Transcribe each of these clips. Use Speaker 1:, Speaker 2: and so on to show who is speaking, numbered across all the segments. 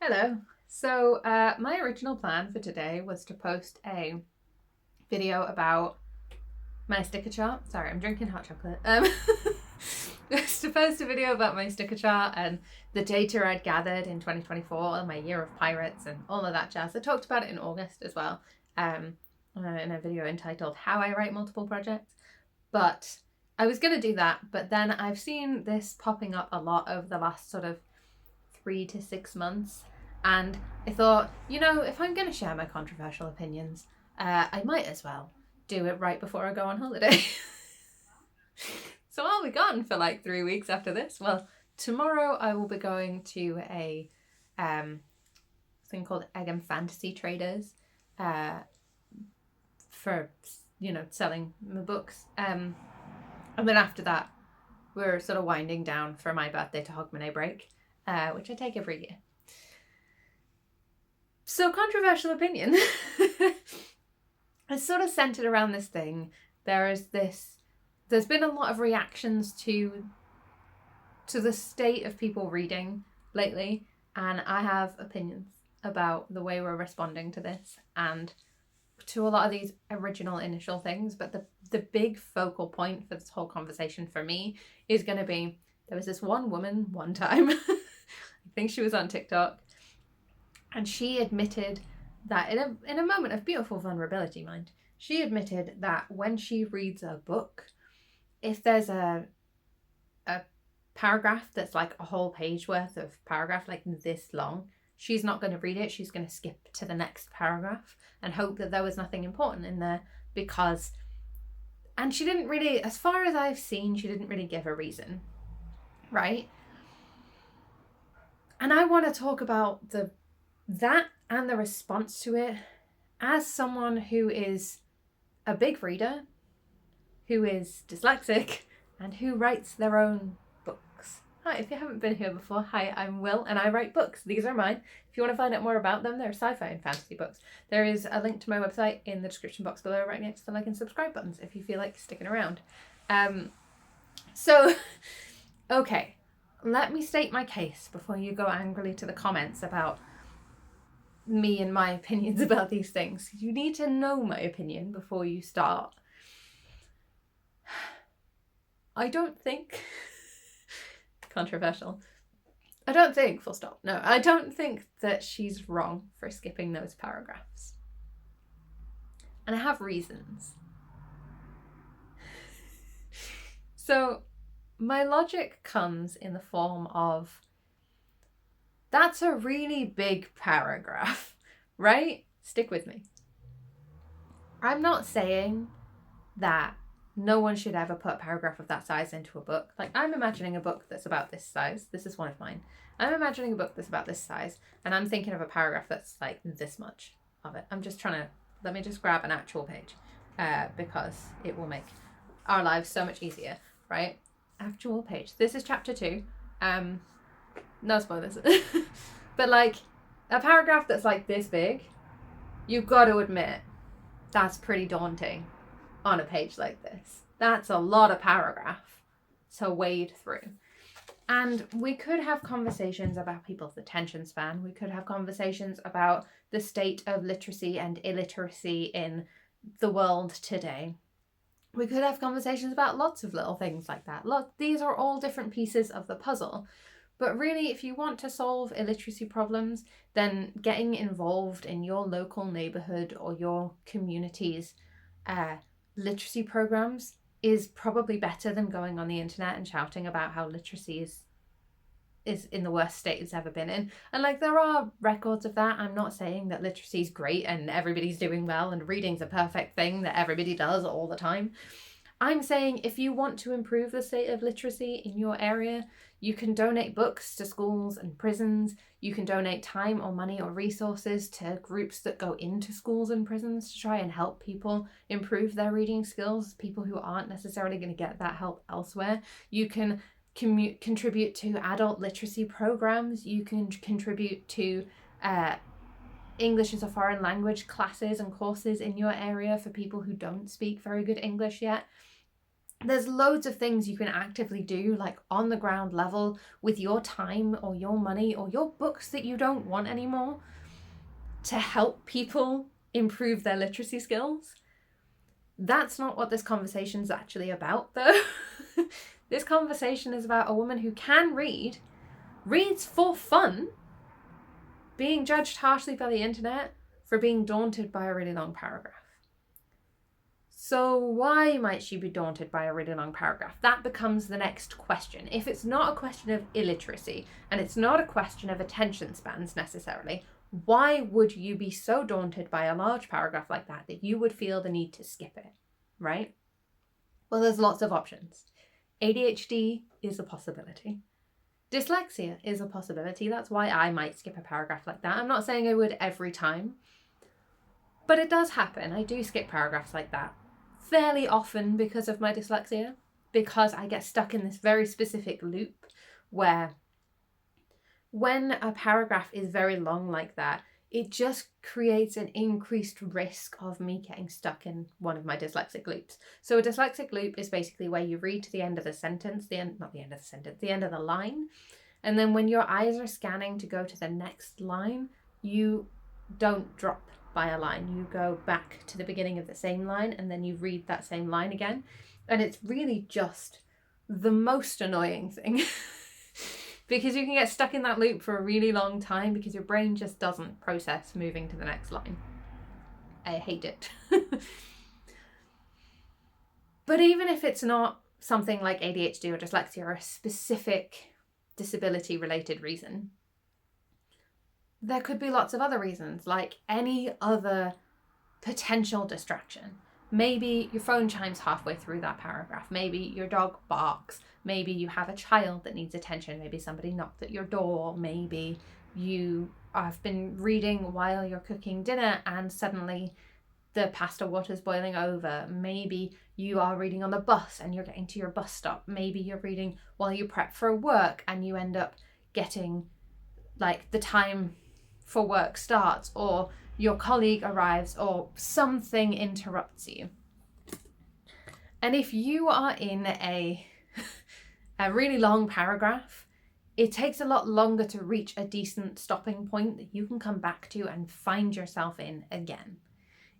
Speaker 1: Hello. So my original plan for today was to post a video about my sticker chart. Sorry, I'm drinking hot chocolate. Was to post a video about my sticker chart and the data I'd gathered in 2024 and my year of pirates and all of that jazz. I talked about it in August as well, in a video entitled How I Write Multiple Projects. But I was going to do that, but then I've seen this popping up a lot over the last sort of 3 to 6 months. And I thought, if I'm going to share my controversial opinions, I might as well do it right before I go on holiday. So I'll be gone for like 3 weeks after this. Well, tomorrow I will be going to a thing called Egg and Fantasy Traders for, selling my books. And then after that, we're sort of winding down for my birthday to Hogmanay break, which I take every year. So controversial opinion. It's sort of centered around this thing. There's been a lot of reactions to the state of people reading lately, and I have opinions about the way we're responding to this and to a lot of these original initial things. But the big focal point for this whole conversation for me is going to be, there was this one woman one time, I think she was on TikTok, and she admitted that in a moment of beautiful vulnerability, mind, she admitted that when she reads a book, if there's a paragraph that's like a whole page worth of paragraph, like this long, she's not going to read it. She's going to skip to the next paragraph and hope that there was nothing important in there and she didn't really, as far as I've seen, she didn't really give a reason, right? And I want to talk about that and the response to it as someone who is a big reader, who is dyslexic, and who writes their own books. Hi, if you haven't been here before, hi, I'm Will, and I write books. These are mine. If you want to find out more about them, they're sci-fi and fantasy books. There is a link to my website in the description box below, right next to the like and subscribe buttons, if you feel like sticking around. Okay, let me state my case before you go angrily to the comments about me and my opinions about these things. You need to know my opinion before you start. I don't think controversial. I don't think, full stop. No, I don't think that she's wrong for skipping those paragraphs. And I have reasons. So my logic comes in the form of, that's a really big paragraph, right? Stick with me. I'm not saying that no one should ever put a paragraph of that size into a book. Like, I'm imagining a book that's about this size. This is one of mine. I'm imagining a book that's about this size, and I'm thinking of a paragraph that's like this much of it. Let me just grab an actual page, because it will make our lives so much easier, right? Actual page. This is chapter 2. No spoilers. But like, a paragraph that's like this big, you've got to admit, that's pretty daunting on a page like this. That's a lot of paragraph to wade through. And we could have conversations about people's attention span. We could have conversations about the state of literacy and illiteracy in the world today. We could have conversations about lots of little things like that. Look, these are all different pieces of the puzzle. But really, if you want to solve illiteracy problems, then getting involved in your local neighborhood or your community's literacy programs is probably better than going on the internet and shouting about how literacy is in the worst state it's ever been in. And like, there are records of that. I'm not saying that literacy is great and everybody's doing well and reading's a perfect thing that everybody does all the time. I'm saying if you want to improve the state of literacy in your area, you can donate books to schools and prisons. You can donate time or money or resources to groups that go into schools and prisons to try and help people improve their reading skills, people who aren't necessarily going to get that help elsewhere. You can contribute to adult literacy programs. You can contribute to English as a foreign language classes and courses in your area for people who don't speak very good English yet. There's loads of things you can actively do, like on the ground level, with your time or your money or your books that you don't want anymore, to help people improve their literacy skills. That's not what this conversation's actually about, though. This conversation is about a woman who can read, reads for fun, being judged harshly by the internet for being daunted by a really long paragraph. So why might she be daunted by a really long paragraph? That becomes the next question. If it's not a question of illiteracy, and it's not a question of attention spans necessarily, why would you be so daunted by a large paragraph like that you would feel the need to skip it, right? Well, there's lots of options. ADHD is a possibility. Dyslexia is a possibility. That's why I might skip a paragraph like that. I'm not saying I would every time, but it does happen. I do skip paragraphs like that fairly often because of my dyslexia, because I get stuck in this very specific loop where when a paragraph is very long like that, it just creates an increased risk of me getting stuck in one of my dyslexic loops. So a dyslexic loop is basically where you read to the end of the sentence, the end of the line. And then when your eyes are scanning to go to the next line, you don't drop by a line. You go back to the beginning of the same line and then you read that same line again. And it's really just the most annoying thing. Because you can get stuck in that loop for a really long time because your brain just doesn't process moving to the next line. I hate it. But even if it's not something like ADHD or dyslexia or a specific disability-related reason, there could be lots of other reasons, like any other potential distraction. Maybe your phone chimes halfway through that paragraph. Maybe your dog barks. Maybe you have a child that needs attention. Maybe somebody knocked at your door. Maybe you have been reading while you're cooking dinner and suddenly the pasta water's boiling over. Maybe you are reading on the bus and you're getting to your bus stop. Maybe you're reading while you prep for work and you end up getting like the time for work starts, or your colleague arrives, or something interrupts you. And if you are in a really long paragraph, it takes a lot longer to reach a decent stopping point that you can come back to and find yourself in again,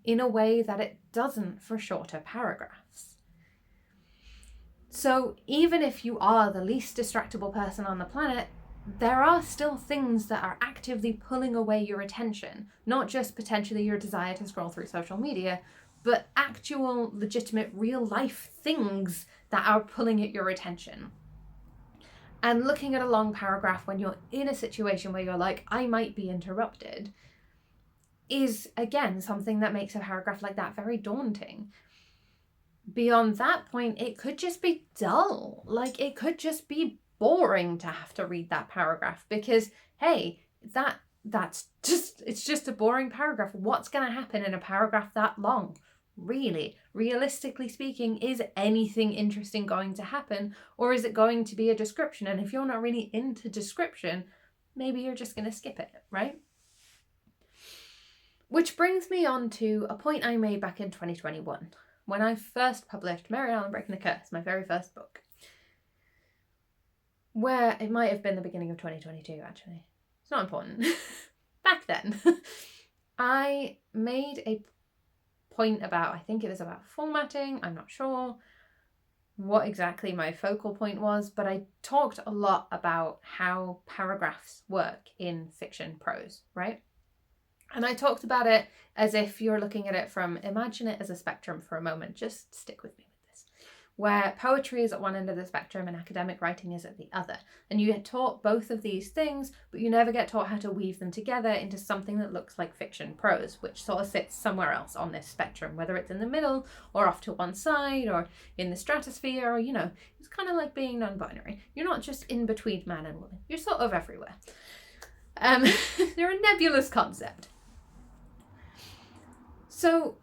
Speaker 1: in a way that it doesn't for shorter paragraphs. So even if you are the least distractible person on the planet, there are still things that are actively pulling away your attention, not just potentially your desire to scroll through social media, but actual, legitimate, real life things that are pulling at your attention. And looking at a long paragraph when you're in a situation where you're like, I might be interrupted, is again something that makes a paragraph like that very daunting. Beyond that point, it could just be dull. Like, it could just be boring to have to read that paragraph because, hey, it's just a boring paragraph. What's going to happen in a paragraph that long? Really, realistically speaking, is anything interesting going to happen, or is it going to be a description? And if you're not really into description, maybe you're just going to skip it, right? Which brings me on to a point I made back in 2021 when I first published Mary Ellen Breaking the Curse, my very first book. Where it might have been the beginning of 2022, actually. It's not important. Back then, I made a point about, I think it was about formatting. I'm not sure what exactly my focal point was, but I talked a lot about how paragraphs work in fiction prose, right? And I talked about it as if you're looking at it from, imagine it as a spectrum for a moment. Just stick with me. Where poetry is at one end of the spectrum and academic writing is at the other. And you get taught both of these things, but you never get taught how to weave them together into something that looks like fiction prose, which sort of sits somewhere else on this spectrum, whether it's in the middle or off to one side or in the stratosphere, or, it's kind of like being non-binary. You're not just in between man and woman. You're sort of everywhere. They're a nebulous concept. So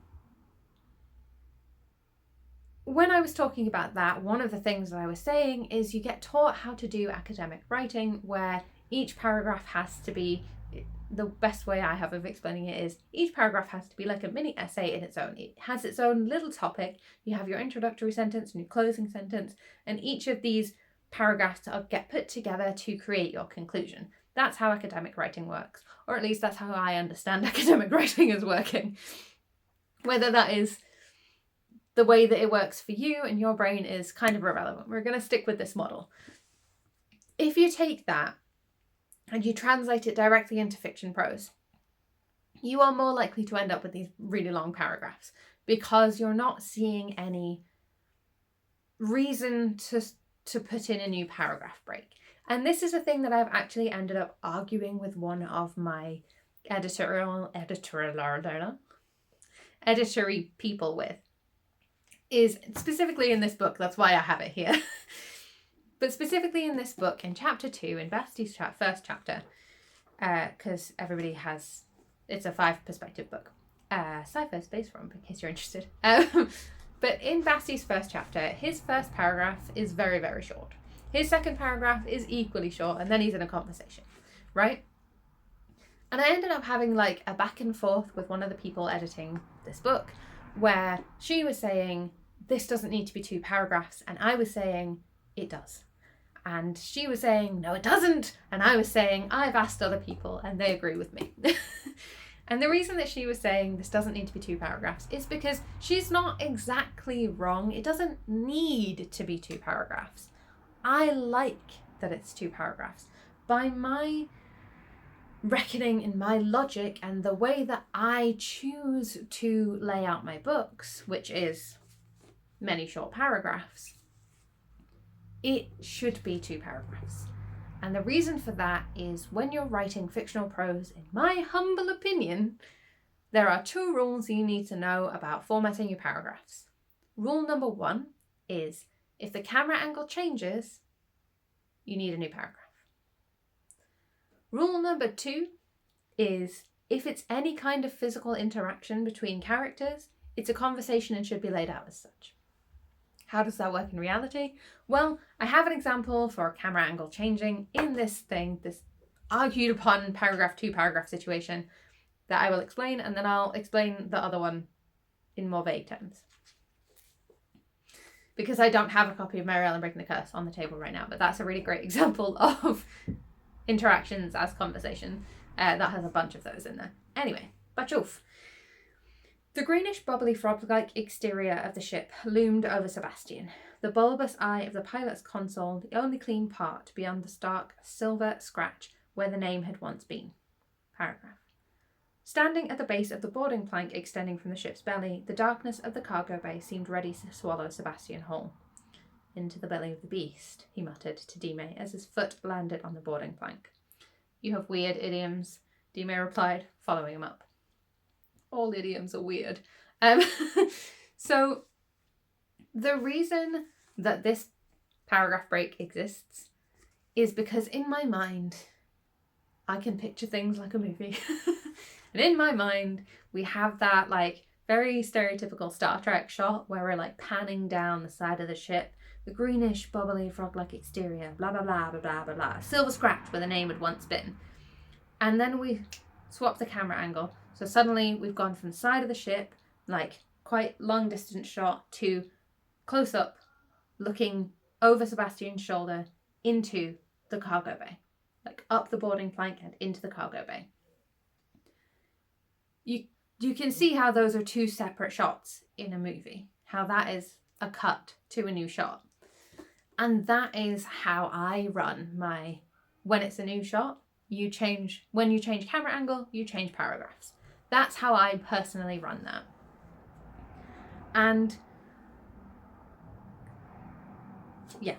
Speaker 1: when I was talking about that, one of the things that I was saying is you get taught how to do academic writing where each paragraph has to be, the best way I have of explaining it is, each paragraph has to be like a mini essay in its own. It has its own little topic. You have your introductory sentence and your closing sentence, and each of these paragraphs get put together to create your conclusion. That's how academic writing works, or at least that's how I understand academic writing as working. Whether that is the way that it works for you and your brain is kind of irrelevant. We're going to stick with this model. If you take that and you translate it directly into fiction prose, you are more likely to end up with these really long paragraphs because you're not seeing any reason to put in a new paragraph break. And this is a thing that I've actually ended up arguing with one of my editorial people with, is specifically in this book, that's why I have it here. But specifically in this book, in chapter 2, in Basti's first chapter, because everybody has, it's a 5-perspective book. Sci-fi space from, in case you're interested. But in Basti's first chapter, his first paragraph is very, very short. His second paragraph is equally short, and then he's in a conversation, right? And I ended up having like a back and forth with one of the people editing this book, where she was saying, this doesn't need to be 2 paragraphs, and I was saying, it does. And she was saying, no, it doesn't. And I was saying, I've asked other people and they agree with me. And the reason that she was saying this doesn't need to be 2 paragraphs is because she's not exactly wrong. It doesn't need to be 2 paragraphs. I like that it's 2 paragraphs. By my reckoning and my logic and the way that I choose to lay out my books, which is many short paragraphs, it should be 2 paragraphs. And the reason for that is when you're writing fictional prose, in my humble opinion, there are 2 rules you need to know about formatting your paragraphs. Rule number 1 is if the camera angle changes, you need a new paragraph. Rule number 2 is if it's any kind of physical interaction between characters, it's a conversation and should be laid out as such. How does that work in reality? Well, I have an example for a camera angle changing in this argued upon paragraph 2 paragraph situation that I will explain, and then I'll explain the other one in more vague terms. Because I don't have a copy of Mary Ellen Breaking the Curse on the table right now, but that's a really great example of interactions as conversation. That has a bunch of those in there. Anyway, bachoof. The greenish, bubbly, frog-like exterior of the ship loomed over Sebastian, the bulbous eye of the pilot's console, the only clean part beyond the stark silver scratch where the name had once been. Paragraph. Standing at the base of the boarding plank extending from the ship's belly, the darkness of the cargo bay seemed ready to swallow Sebastian whole. Into the belly of the beast, he muttered to Dime as his foot landed on the boarding plank. You have weird idioms, Dime replied, following him up. All idioms are weird. So the reason that this paragraph break exists is because in my mind, I can picture things like a movie. And in my mind, we have that like very stereotypical Star Trek shot where we're like panning down the side of the ship, the greenish, bubbly, frog-like exterior, blah, blah, blah, blah, blah, blah, blah, silver scratch where the name had once been. And then we swap the camera angle. So suddenly we've gone from the side of the ship, like quite long distance shot, to close up, looking over Sebastian's shoulder into the cargo bay, like up the boarding plank and into the cargo bay. You can see how those are 2 separate shots in a movie, how that is a cut to a new shot. And that is how I run my, when it's a new shot, when you change camera angle, you change paragraphs. That's how I personally run that. And yeah,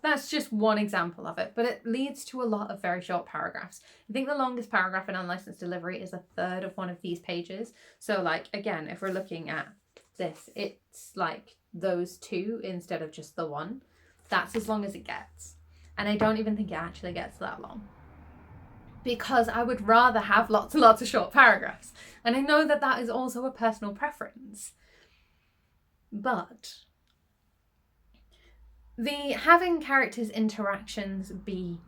Speaker 1: that's just one example of it, but it leads to a lot of very short paragraphs. I think the longest paragraph in Unlicensed Delivery is a third of one of these pages. So like, again, if we're looking at this, it's like those 2 instead of just the 1. That's as long as it gets. And I don't even think it actually gets that long, because I would rather have lots and lots of short paragraphs. And I know that that is also a personal preference. But the having characters' interactions be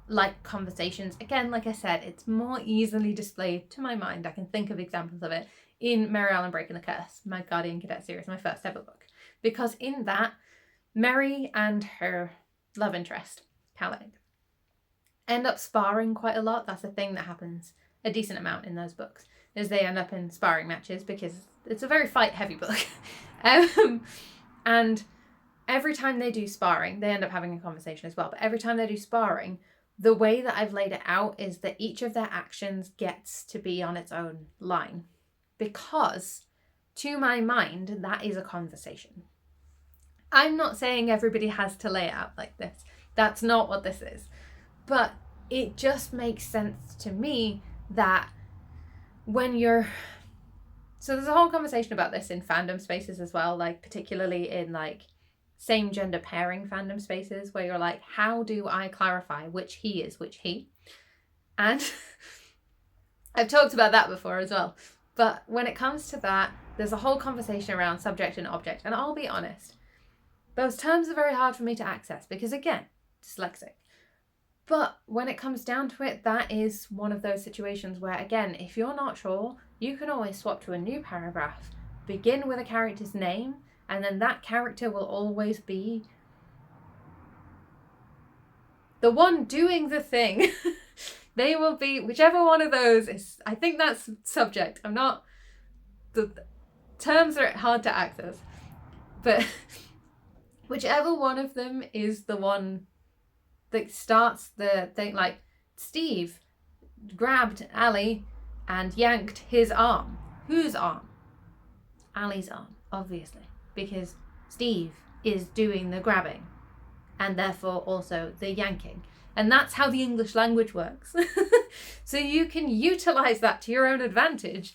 Speaker 1: like conversations. Again, like I said, it's more easily displayed to my mind. I can think of examples of it in Mary Ellen Breaking the Curse, my Guardian Cadet series, my first ever book. Because in that, Mary and her love interest, Calais, end up sparring quite a lot. That's a thing that happens a decent amount in those books, is they end up in sparring matches because it's a very fight-heavy book. And every time they do sparring, they end up having a conversation as well, but every time they do sparring, the way that I've laid it out is that each of their actions gets to be on its own line. Because, to my mind, that is a conversation. I'm not saying everybody has to lay it out like this. That's not what this is. But it just makes sense to me that when you're... So there's a whole conversation about this in fandom spaces as well, like particularly in like same gender pairing fandom spaces where you're like, how do I clarify which he is which he? And I've talked about that before as well. But when it comes to that, there's a whole conversation around subject and object. And I'll be honest, those terms are very hard for me to access because, again, dyslexic. But when it comes down to it, that is one of those situations where, again, if you're not sure, you can always swap to a new paragraph, begin with a character's name, and then that character will always be the one doing the thing. They will be, whichever one of those is, I think that's subject. The terms are hard to access. But whichever one of them is the one that starts the thing, like Steve grabbed Ali and yanked his arm. Whose arm? Ali's arm, obviously, because Steve is doing the grabbing and therefore also the yanking. And that's how the English language works. So you can utilize that to your own advantage.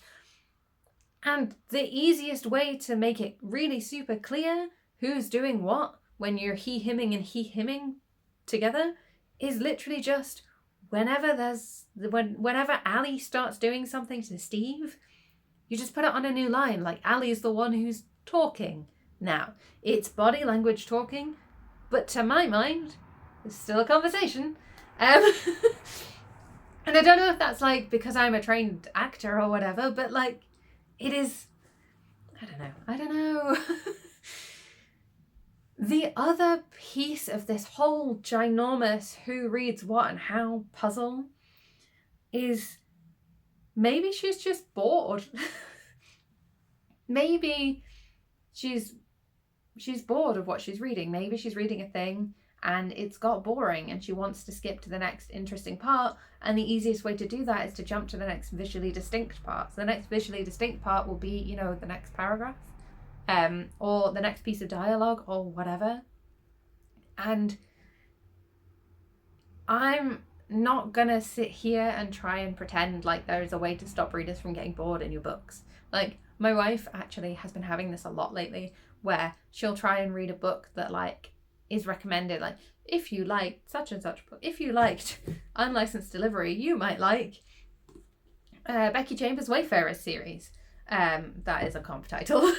Speaker 1: And the easiest way to make it really super clear who's doing what when you're he-himming and he-himming together is literally just whenever Ali starts doing something to Steve, you just put it on a new line. Like, Ali's the one who's talking now. It's body language talking, but to my mind, it's still a conversation. And I don't know if that's like because I'm a trained actor or whatever, but like it is, I don't know. The other piece of this whole ginormous who reads what and how puzzle is maybe she's just bored. Maybe she's bored of what she's reading. Maybe she's reading a thing and it's got boring and she wants to skip to the next interesting part, and the easiest way to do that is to jump to the next visually distinct part. So the next visually distinct part will be, the next paragraph. Or the next piece of dialogue or whatever. And I'm not gonna sit here and try and pretend like there is a way to stop readers from getting bored in your books. Like, my wife actually has been having this a lot lately, where she'll try and read a book that like is recommended, like, if you liked such and such book, if you liked Unlicensed Delivery, you might like Becky Chambers' Wayfarers series. That is a comp title.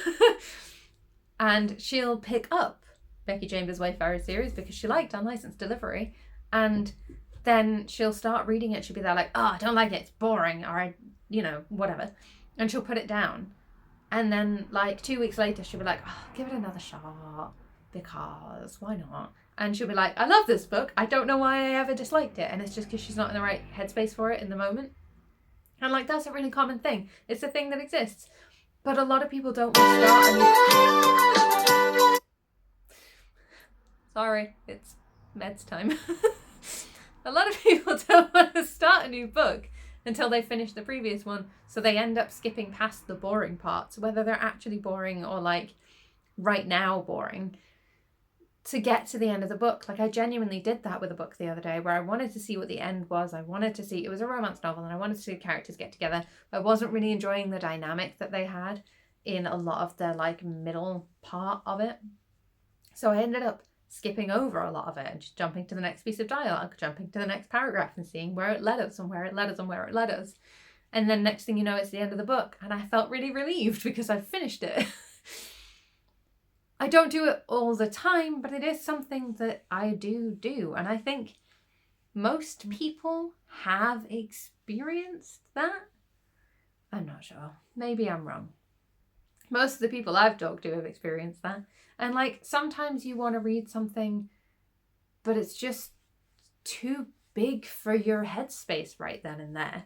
Speaker 1: And she'll pick up Becky Chambers' Wayfarers series because she liked Unlicensed Delivery, and then she'll start reading it. She'll be there like, oh, I don't like it, it's boring, or whatever, and she'll put it down. And then like 2 weeks later she'll be like, oh, give it another shot because why not? And she'll be like, I love this book, I don't know why I ever disliked it. And it's just because she's not in the right headspace for it in the moment. And like, that's a really common thing. It's a thing that exists. But a lot of people don't want to start Sorry, it's meds time. A lot of people don't want to start a new book until they finish the previous one. So they end up skipping past the boring parts, whether they're actually boring or like right now boring, to get to the end of the book. Like, I genuinely did that with a book the other day where I wanted to see what the end was. I wanted to see, it was a romance novel, and I wanted to see the characters get together. I wasn't really enjoying the dynamic that they had in a lot of the like middle part of it. So I ended up skipping over a lot of it and just jumping to the next piece of dialogue, jumping to the next paragraph and seeing where it led us and where it led us and where it led us. And then next thing you know, it's the end of the book, and I felt really relieved because I've finished it. I don't do it all the time, but it is something that I do. And I think most people have experienced that. I'm not sure. Maybe I'm wrong. Most of the people I've talked to have experienced that. And like, sometimes you want to read something, but it's just too big for your headspace right then and there.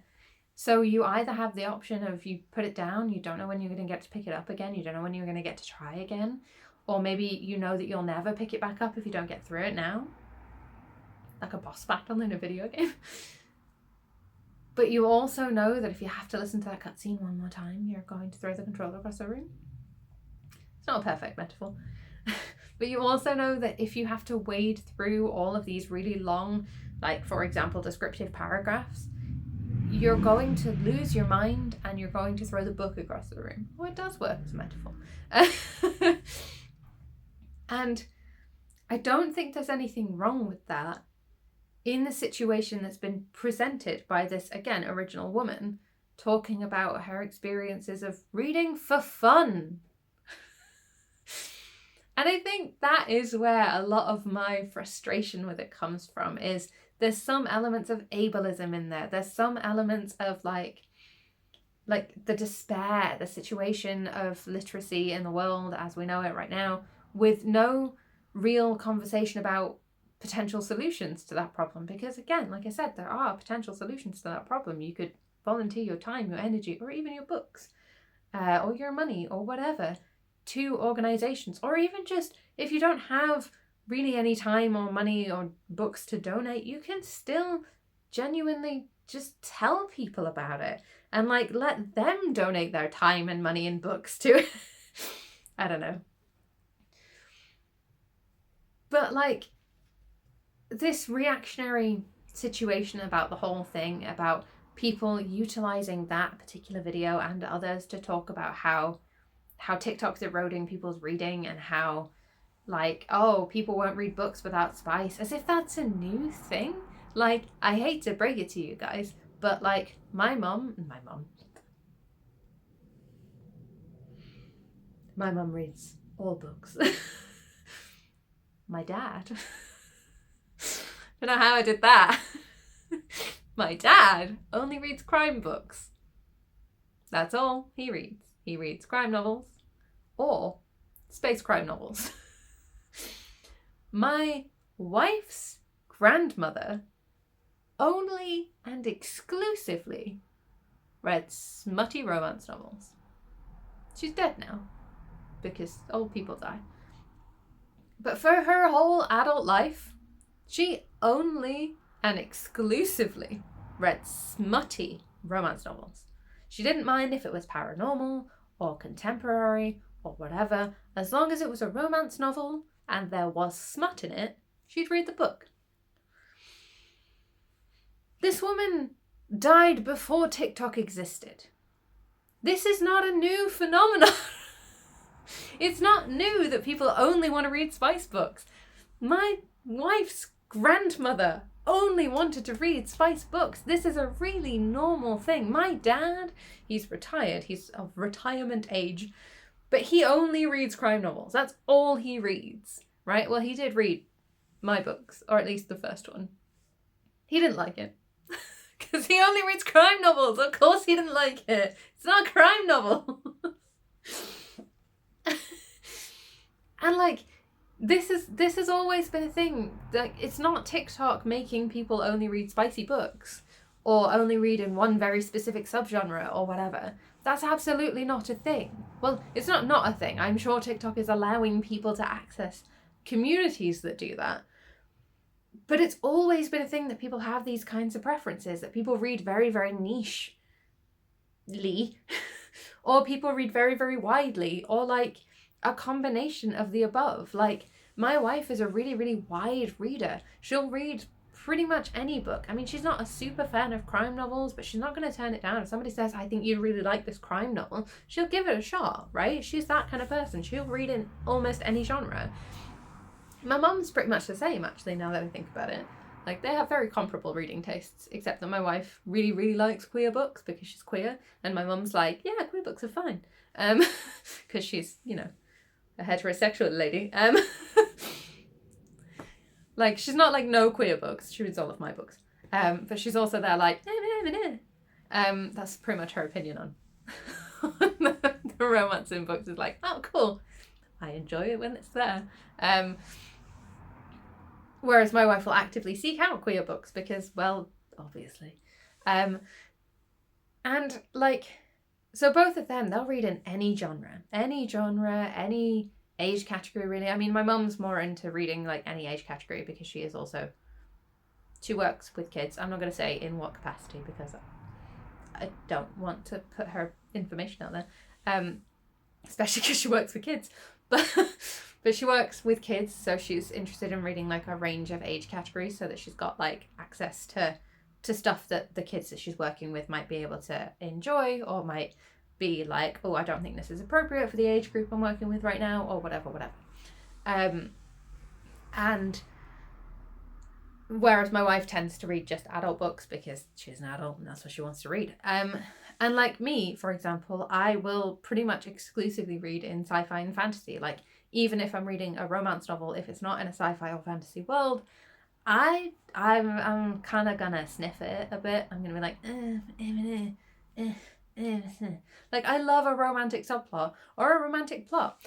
Speaker 1: So you either have the option of you put it down, you don't know when you're going to get to pick it up again, you don't know when you're going to get to try again, or maybe you know that you'll never pick it back up if you don't get through it now. Like a boss battle in a video game. But you also know that if you have to listen to that cutscene one more time, you're going to throw the controller across the room. It's not a perfect metaphor. But you also know that if you have to wade through all of these really long, like, for example, descriptive paragraphs, you're going to lose your mind and you're going to throw the book across the room. Oh, it does work as a metaphor. And I don't think there's anything wrong with that in the situation that's been presented by this, again, original woman talking about her experiences of reading for fun. And I think that is where a lot of my frustration with it comes from, is there's some elements of ableism in there. There's some elements of like the despair, the situation of literacy in the world as we know it right now, with no real conversation about potential solutions to that problem. Because again, like I said, there are potential solutions to that problem. You could volunteer your time, your energy, or even your books, or your money, or whatever, to organizations, or even just if you don't have really any time or money or books to donate, you can still genuinely just tell people about it and like let them donate their time and money and books to it. I don't know. But like, this reactionary situation about the whole thing, about people utilizing that particular video and others to talk about how TikTok's eroding people's reading, and how like, oh, people won't read books without spice, as if that's a new thing. Like, I hate to break it to you guys, but like my mum reads all books. My dad, I don't know how I did that. My dad only reads crime books. That's all he reads. He reads crime novels or space crime novels. My wife's grandmother only and exclusively read smutty romance novels. She's dead now because old people die. But for her whole adult life, she only and exclusively read smutty romance novels. She didn't mind if it was paranormal or contemporary or whatever. As long as it was a romance novel and there was smut in it, she'd read the book. This woman died before TikTok existed. This is not a new phenomenon. It's not new that people only want to read spice books. My wife's grandmother only wanted to read spice books. This is a really normal thing. My dad, he's retired. He's of retirement age. But he only reads crime novels. That's all he reads, right? Well, he did read my books, or at least the first one. He didn't like it. Because he only reads crime novels. Of course he didn't like it. It's not a crime novel. And like, this has always been a thing. Like, it's not TikTok making people only read spicy books or only read in one very specific subgenre or whatever. That's absolutely not a thing. Well, it's not a thing. I'm sure TikTok is allowing people to access communities that do that. But it's always been a thing that people have these kinds of preferences, that people read very, very niche-ly, or people read very, very widely, or like a combination of the above. Like, my wife is a really, really wide reader. She'll read pretty much any book. I mean, she's not a super fan of crime novels, but she's not going to turn it down. If somebody says, I think you'd really like this crime novel, she'll give it a shot, right? She's that kind of person. She'll read in almost any genre. My mum's pretty much the same, actually, now that I think about it. Like, they have very comparable reading tastes, except that my wife really, really likes queer books because she's queer, and my mum's like, yeah, queer books are fine. Because she's, you know, a heterosexual lady. Like, she's not like no queer books. She reads all of my books. But she's also there like, that's pretty much her opinion on the romance in books. Is like, oh, cool. I enjoy it when it's there. Whereas my wife will actively seek out queer books because, well, obviously. And like, so both of them, they'll read in any genre, any age category, really. I mean, my mum's more into reading like any age category because she works with kids. I'm not going to say in what capacity because I don't want to put her information out there, especially because she works with kids. But she works with kids, so she's interested in reading like a range of age categories so that she's got like access to stuff that the kids that she's working with might be able to enjoy, or might be like, oh, I don't think this is appropriate for the age group I'm working with right now, or whatever. And whereas my wife tends to read just adult books because she's an adult and that's what she wants to read. And like me, for example, I will pretty much exclusively read in sci-fi and fantasy. Like, even if I'm reading a romance novel, if it's not in a sci-fi or fantasy world, I'm kind of gonna sniff it a bit. I'm gonna be like, like, I love a romantic subplot or a romantic plot.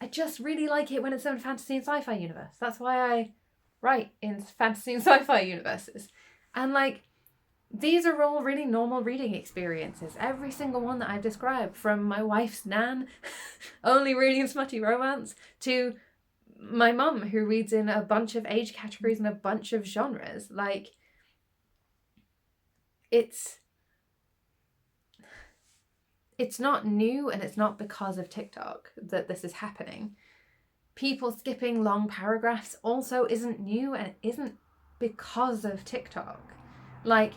Speaker 1: I just really like it when it's in a fantasy and sci-fi universe. That's why I write in fantasy and sci-fi universes. And like, these are all really normal reading experiences. Every single one that I've described, from my wife's nan only reading smutty romance, to my mum who reads in a bunch of age categories and a bunch of genres. Like, it's not new, and it's not because of TikTok that this is happening. People skipping long paragraphs also isn't new, and it isn't because of TikTok. Like,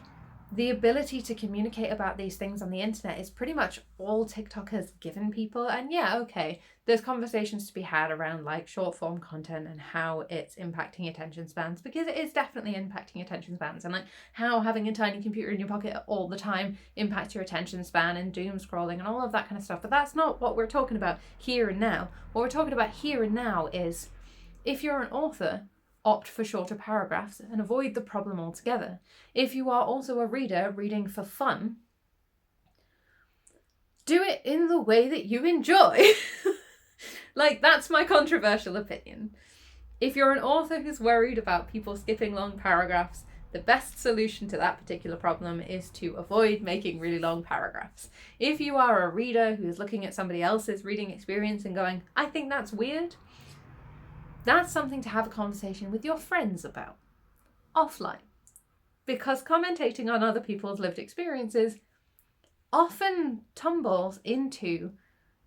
Speaker 1: the ability to communicate about these things on the internet is pretty much all TikTok has given people. And yeah, okay, there's conversations to be had around like short form content and how it's impacting attention spans, because it is definitely impacting attention spans, and like how having a tiny computer in your pocket all the time impacts your attention span, and doom scrolling and all of that kind of stuff. But that's not what we're talking about here and now. What we're talking about here and now is, if you're an author, opt for shorter paragraphs and avoid the problem altogether. If you are also a reader reading for fun, do it in the way that you enjoy. Like, that's my controversial opinion. If you're an author who's worried about people skipping long paragraphs, the best solution to that particular problem is to avoid making really long paragraphs. If you are a reader who is looking at somebody else's reading experience and going, I think that's weird, that's something to have a conversation with your friends about, offline. Because commentating on other people's lived experiences often tumbles into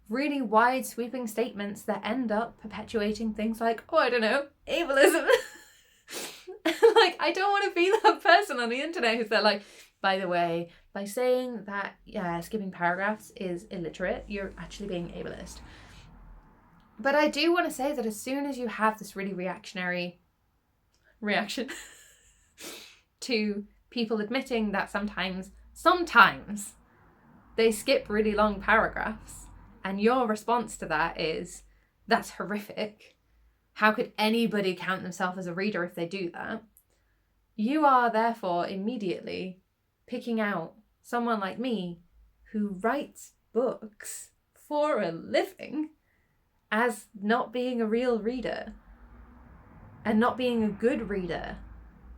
Speaker 1: really wide sweeping statements that end up perpetuating things like, oh, I don't know, ableism. Like, I don't want to be that person on the internet who's there like, by the way, by saying that skipping paragraphs is illiterate, you're actually being ableist. But I do want to say that as soon as you have this really reactionary reaction to people admitting that sometimes they skip really long paragraphs, and your response to that is, that's horrific, how could anybody count themselves as a reader if they do that? You are therefore immediately picking out someone like me who writes books for a living as not being a real reader, and not being a good reader,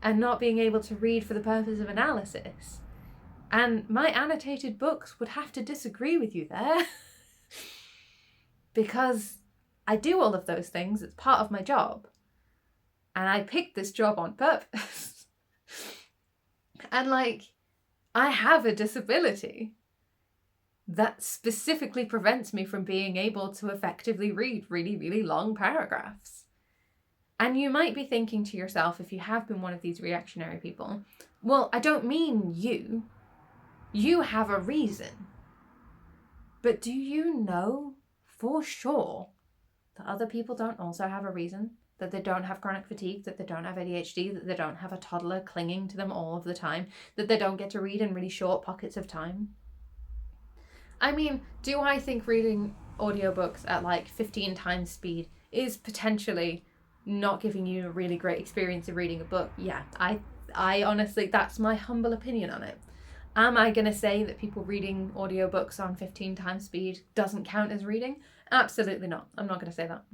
Speaker 1: and not being able to read for the purpose of analysis. And my annotated books would have to disagree with you there. Because I do all of those things, it's part of my job. And I picked this job on purpose. And like, I have a disability that specifically prevents me from being able to effectively read really, really long paragraphs. And you might be thinking to yourself, if you have been one of these reactionary people, well, I don't mean you. You have a reason. But do you know for sure that other people don't also have a reason? That they don't have chronic fatigue, that they don't have ADHD, that they don't have a toddler clinging to them all of the time, that they don't get to read in really short pockets of time? I mean, do I think reading audiobooks at like 15 times speed is potentially not giving you a really great experience of reading a book, yeah, I honestly, that's my humble opinion on it. Am I going to say that people reading audiobooks on 15 times speed doesn't count as reading? Absolutely not. I'm not going to say that.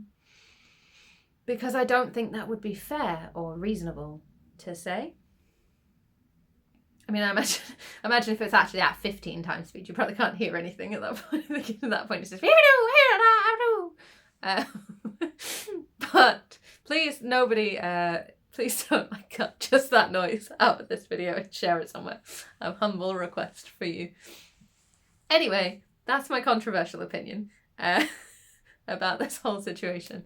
Speaker 1: Because I don't think that would be fair or reasonable to say. I mean, I imagine if it's actually at 15 times speed, you probably can't hear anything at that point. At that point, it's just but please, nobody, please don't cut just that noise out of this video and share it somewhere. A humble request for you. Anyway, that's my controversial opinion about this whole situation,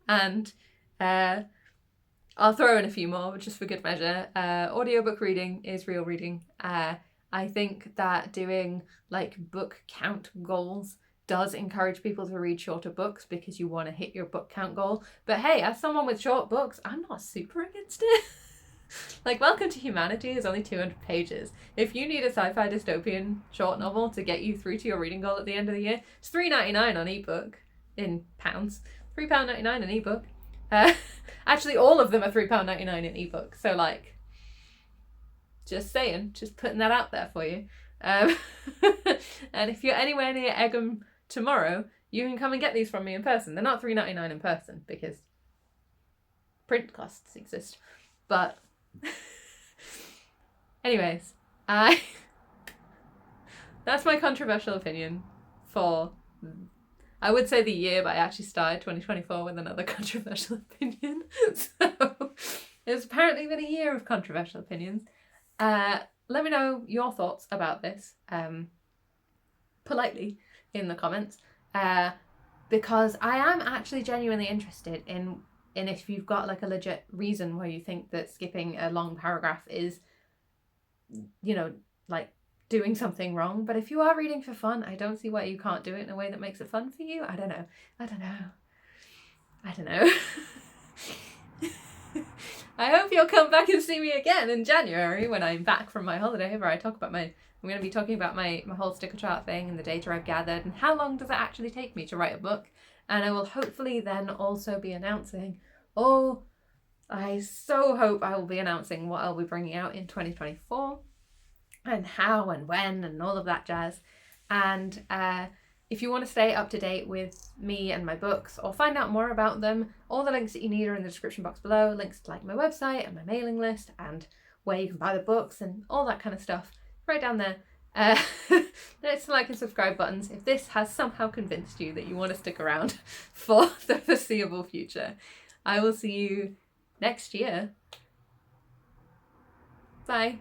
Speaker 1: and I'll throw in a few more just for good measure. Audiobook reading is real reading. I think that doing like book count goals does encourage people to read shorter books because you want to hit your book count goal. But hey, as someone with short books, I'm not super against it. Like Welcome to Humanity is only 200 pages. If you need a sci-fi dystopian short novel to get you through to your reading goal at the end of the year, it's $3.99 on ebook in pounds. £3.99 an ebook. Actually, all of them are £3.99 in ebook. So, like, just saying, just putting that out there for you. And if you're anywhere near Egham tomorrow, you can come and get these from me in person. They're not £3.99 in person because print costs exist. But, anyways, that's my controversial opinion for, I would say the year, but I actually started 2024 with another controversial opinion. So it's apparently been a year of controversial opinions. Let me know your thoughts about this politely in the comments, because I am actually genuinely interested in if you've got like a legit reason why you think that skipping a long paragraph is, you know, like doing something wrong. But if you are reading for fun, I don't see why you can't do it in a way that makes it fun for you. I don't know. I hope you'll come back and see me again in January when I'm back from my holiday, where I talk about I'm going to be talking about my whole sticker chart thing and the data I've gathered and how long does it actually take me to write a book. And I will hopefully then also be announcing, I so hope I will be announcing what I'll be bringing out in 2024 and how and when and all of that jazz. And if you want to stay up to date with me and my books or find out more about them, all the links that you need are in the description box below. Links to like my website and my mailing list and where you can buy the books and all that kind of stuff right down there. There's like and subscribe buttons if this has somehow convinced you that you want to stick around for the foreseeable future. I will see you next year. Bye.